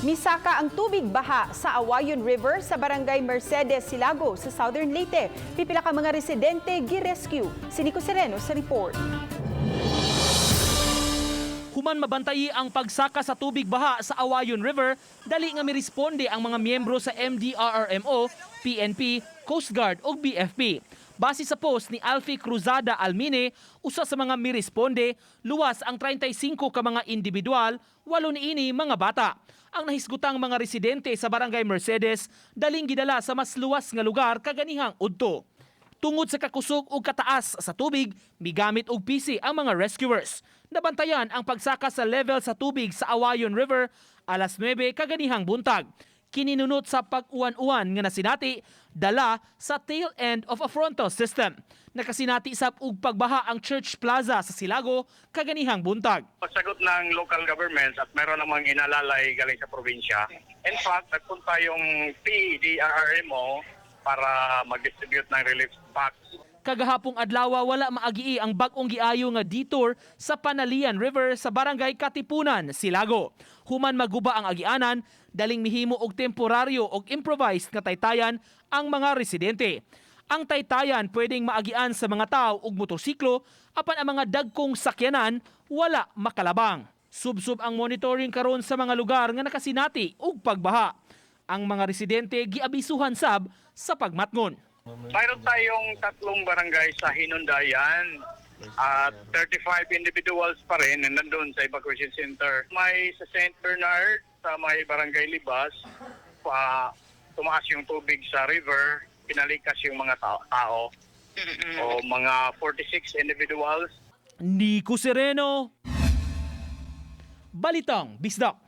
Misaka ang tubig baha sa Awayon River sa barangay Mercedes, Silago sa Southern Leyte. Pipila ka mga residente gi-rescue. Si Nico Sereno sa report. Human mabantayi ang pagsaka sa tubig baha sa Awayon River, dali nga miresponde ang mga miyembro sa MDRRMO, PNP, Coast Guard o BFP. Base sa post ni Alfie Cruzada Almine, usa sa mga miresponde, luwas ang 35 ka mga individual, 8 niini mga bata. Ang nahisgutang mga residente sa barangay Mercedes daling gidala sa mas luwas nga lugar kaganihang udto. Tungod sa kakusog o kataas sa tubig, migamit og PC ang mga rescuers. Nabantayan ang pagsaka sa level sa tubig sa Awayon River alas 9 kaganihang buntag. Kininunot sa pag-uwan-uwan nga nasinati, dala sa tail end of a frontal system. Nakasinati sa og pagbaha ang Church Plaza sa Silago kaganihang buntag. Pagsagot ng local governments at meron namang inalalay galing sa probinsya. In fact, nagpunta yung PDRRMO para mag-distribute ng relief packs. Kagahapong adlaw wala maagi ang bag-ong giayo nga detour sa Panalian River sa barangay Katipunan, Silago. Human maguba ang agianan, daling mihimo og temporaryo og improvised nga taytayan ang mga residente. Ang taytayan pwedeng maagian sa mga tao og motorsiklo apan ang mga dagkong sakyanan wala makalabang. Subsub ang monitoring karon sa mga lugar nga nakasinati og pagbaha. Ang mga residente giabisuhan sab sa pagmatngon. Mayroon tayong 3 barangay sa Hinundayan at 35 individuals pa rin na nandun sa evacuation center. May sa St. Bernard, sa may barangay Libas, tumaas yung tubig sa river, pinalikas yung mga tao o mga 46 individuals. Nico Sereno, Balitang Bisdak.